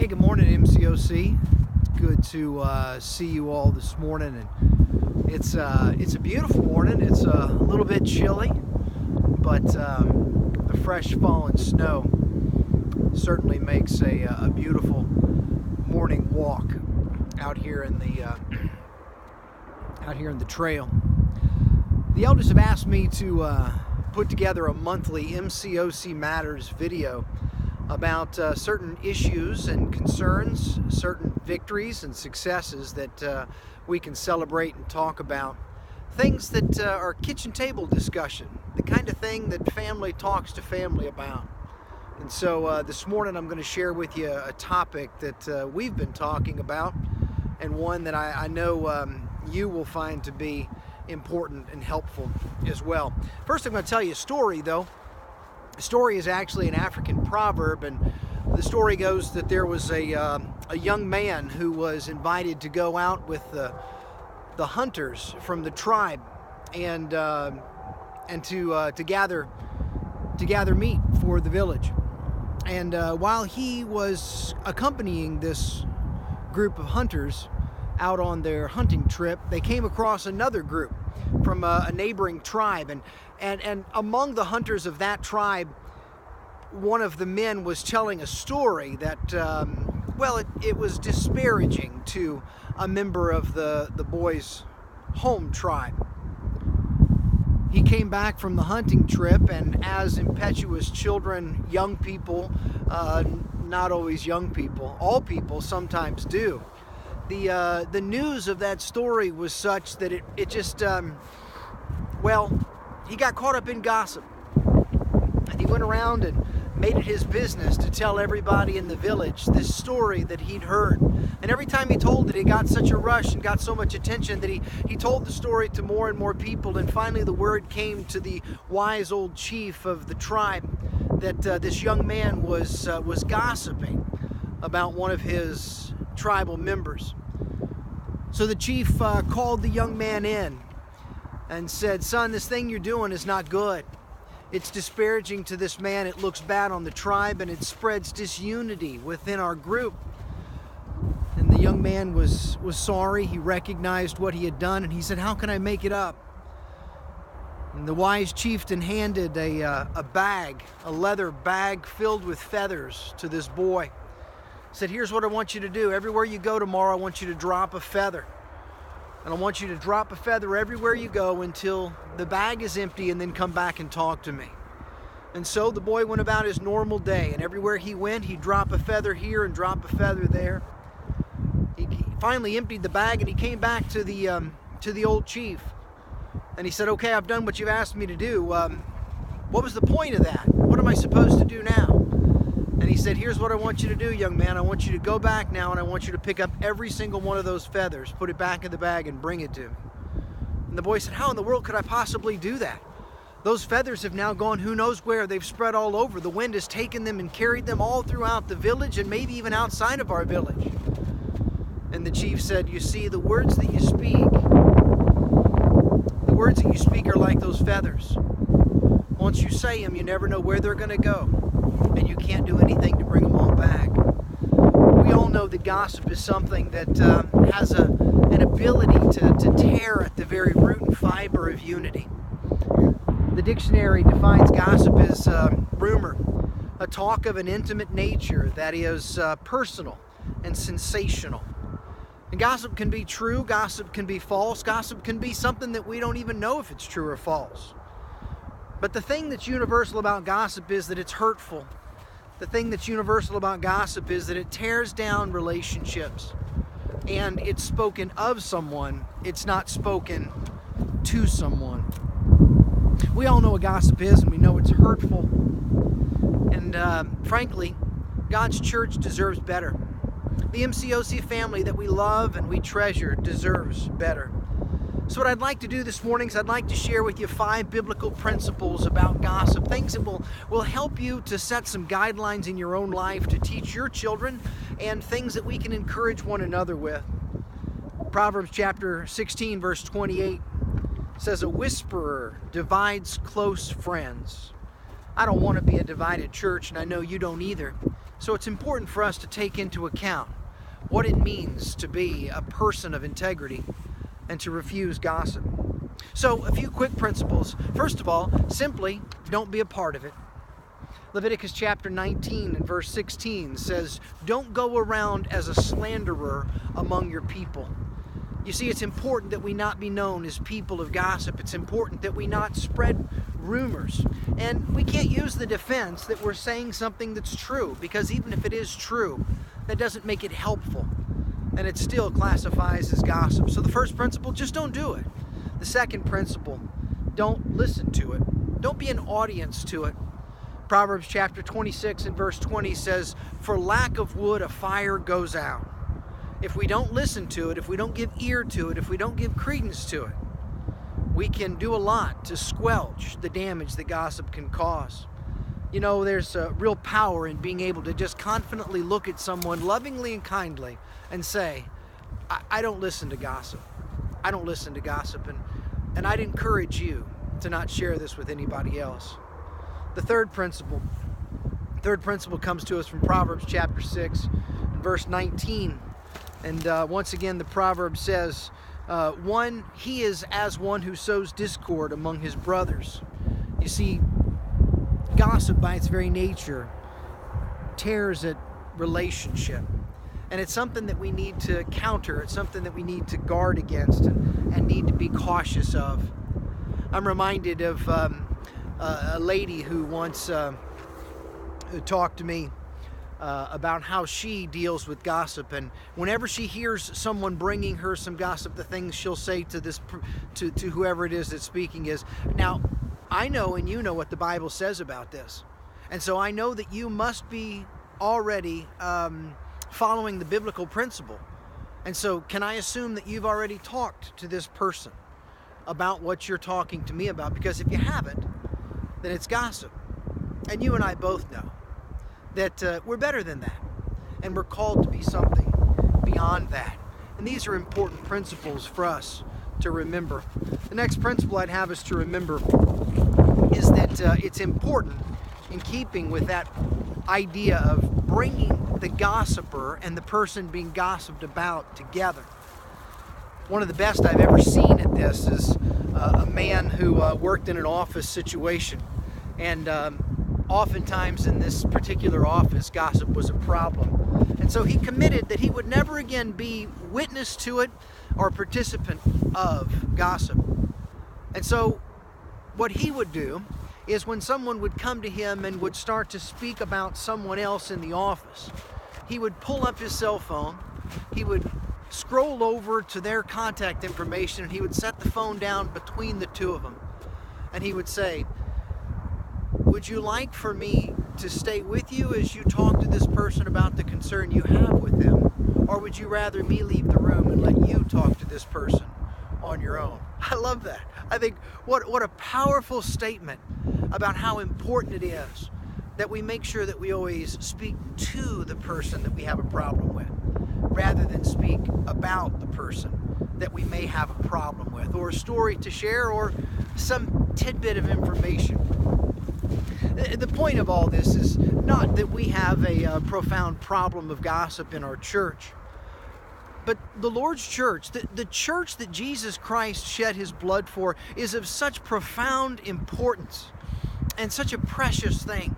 Hey, good morning, MCOC. It's good to see you all this morning, and it's a beautiful morning. It's a little bit chilly, but the fresh fallen snow certainly makes a beautiful morning walk out here in the trail. The elders have asked me to put together a monthly MCOC Matters video about certain issues and concerns, certain victories and successes that we can celebrate and talk about. Things that are kitchen table discussion, the kind of thing that family talks to family about. And so this morning I'm going to share with you a topic that we've been talking about, and one that I know you will find to be important and helpful as well. First, I'm going to tell you a story, though. The story is actually an African proverb, and the story goes that there was a young man who was invited to go out with the hunters from the tribe and to gather meat for the village. And while he was accompanying this group of hunters out on their hunting trip, they came across another group from a neighboring tribe, and among the hunters of that tribe, one of the men was telling a story that it was disparaging to a member of the boys' home tribe. He came back from the hunting trip, and as impetuous children, young people, not always young people, all people sometimes do, the news of that story was such that it just, he got caught up in gossip. And he went around and made it his business to tell everybody in the village this story that he'd heard. And every time he told it, it got such a rush and got so much attention that he told the story to more and more people. And finally the word came to the wise old chief of the tribe that this young man was gossiping about one of his tribal members. So the chief called the young man in and said, "Son, this thing you're doing is not good. It's disparaging to this man. It looks bad on the tribe, and it spreads disunity within our group." And the young man was sorry. He recognized what he had done, and he said, "How can I make it up?" And the wise chieftain handed a bag, a leather bag filled with feathers to this boy. He said, "Here's what I want you to do. Everywhere you go tomorrow, I want you to drop a feather. And I want you to drop a feather everywhere you go until the bag is empty, and then come back and talk to me." And so the boy went about his normal day, and everywhere he went, he'd drop a feather here and drop a feather there. He finally emptied the bag, and he came back to the old chief. And he said, "Okay, I've done what you've asked me to do. What was the point of that? What am I supposed to do now?" And he said, "Here's what I want you to do, young man. I want you to go back now, and I want you to pick up every single one of those feathers, put it back in the bag, and bring it to me." And the boy said, "How in the world could I possibly do that? Those feathers have now gone who knows where. They've spread all over. The wind has taken them and carried them all throughout the village, and maybe even outside of our village." And the chief said, "You see, the words that you speak are like those feathers. Once you say them, you never know where they're going to go, and you can't do anything to bring them all back." We all know that gossip is something that has an ability to tear at the very root and fiber of unity. The dictionary defines gossip as rumor, a talk of an intimate nature that is personal and sensational. And gossip can be true, gossip can be false, gossip can be something that we don't even know if it's true or false. But the thing that's universal about gossip is that it's hurtful. The thing that's universal about gossip is that it tears down relationships. And it's spoken of someone, it's not spoken to someone. We all know what gossip is, and we know it's hurtful. And frankly, God's church deserves better. The MCOC family that we love and we treasure deserves better. So what I'd like to do this morning is I'd like to share with you 5 biblical principles about gossip, things that will help you to set some guidelines in your own life, to teach your children, and things that we can encourage one another with. Proverbs chapter 16, verse 28 says, "A whisperer divides close friends." I don't want to be a divided church, and I know you don't either. So it's important for us to take into account what it means to be a person of integrity and to refuse gossip. So a few quick principles. First of all, simply don't be a part of it. Leviticus chapter 19 and verse 16 says, don't go around as a slanderer among your people. You see, it's important that we not be known as people of gossip. It's important that we not spread rumors. And we can't use the defense that we're saying something that's true, because even if it is true, that doesn't make it helpful. And it still classifies as gossip. So the first principle, just don't do it. The second principle, don't listen to it. Don't be an audience to it. Proverbs chapter 26 and verse 20 says, for lack of wood, a fire goes out. If we don't listen to it, if we don't give ear to it, if we don't give credence to it, we can do a lot to squelch the damage that gossip can cause. You know, there's a real power in being able to just confidently look at someone lovingly and kindly and say, I don't listen to gossip. I don't listen to gossip. And I'd encourage you to not share this with anybody else. The third principle comes to us from Proverbs chapter 6 and verse 19. And once again, the proverb says, he is as one who sows discord among his brothers. You see, gossip by its very nature tears at relationship. And it's something that we need to counter. It's something that we need to guard against and need to be cautious of. I'm reminded of a lady who once talked to me about how she deals with gossip, and whenever she hears someone bringing her some gossip, the things she'll say to whoever it is that's speaking is, now I know and you know what the Bible says about this, and so I know that you must be already following the biblical principle, and so can I assume that you've already talked to this person about what you're talking to me about? Because if you haven't, then it's gossip. And you and I both know that we're better than that, and we're called to be something beyond that. And these are important principles for us to remember. The next principle I'd have us to remember is that it's important, in keeping with that idea of bringing the gossiper and the person being gossiped about together. One of the best I've ever seen at this is a man who worked in an office situation, and oftentimes in this particular office, gossip was a problem. And so he committed that he would never again be witness to it or participant of gossip. And so what he would do is, when someone would come to him and would start to speak about someone else in the office, he would pull up his cell phone, he would scroll over to their contact information, and he would set the phone down between the two of them. And he would say, would you like for me to stay with you as you talk to this person about the concern you have with them? Or would you rather me leave the room and let you talk to this person on your own? I love that. I think what a powerful statement about how important it is that we make sure that we always speak to the person that we have a problem with, rather than speak about the person that we may have a problem with, or a story to share, or some tidbit of information. The point of all this is not that we have a profound problem of gossip in our church, but the Lord's church, the church that Jesus Christ shed his blood for, is of such profound importance and such a precious thing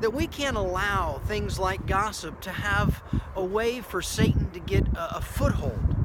that we can't allow things like gossip to have a way for Satan to get a foothold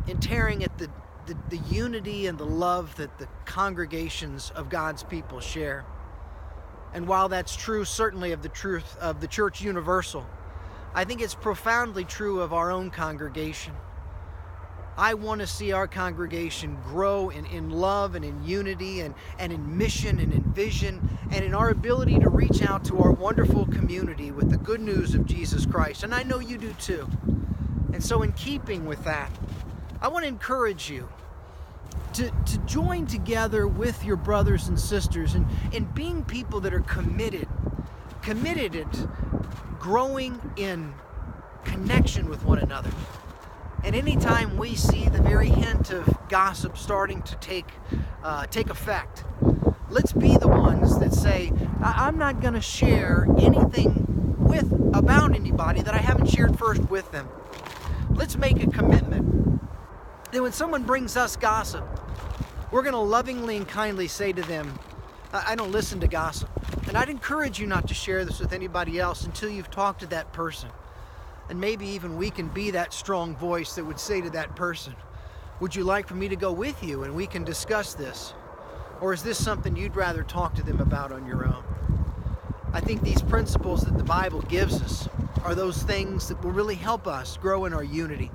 in tearing at the unity and the love that the congregations of God's people share. And while that's true certainly of the truth of the church universal, I think it's profoundly true of our own congregation. I want to see our congregation grow in love and in unity and in mission and in vision and in our ability to reach out to our wonderful community with the good news of Jesus Christ. And I know you do too. And so in keeping with that, I want to encourage you to join together with your brothers and sisters in being people that are committed at growing in connection with one another. And anytime we see the very hint of gossip starting to take effect, let's be the ones that say, I'm not going to share anything with about anybody that I haven't shared first with them. Let's make a commitment that when someone brings us gossip, we're going to lovingly and kindly say to them, I don't listen to gossip. And I'd encourage you not to share this with anybody else until you've talked to that person. And maybe even we can be that strong voice that would say to that person, would you like for me to go with you and we can discuss this? Or is this something you'd rather talk to them about on your own? I think these principles that the Bible gives us are those things that will really help us grow in our unity.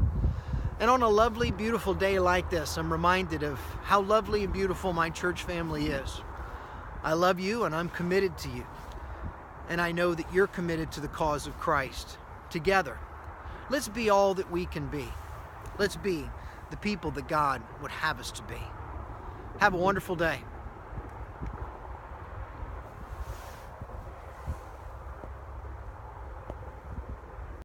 And on a lovely, beautiful day like this, I'm reminded of how lovely and beautiful my church family is. I love you and I'm committed to you. And I know that you're committed to the cause of Christ. Together, let's be all that we can be. Let's be the people that God would have us to be. Have a wonderful day.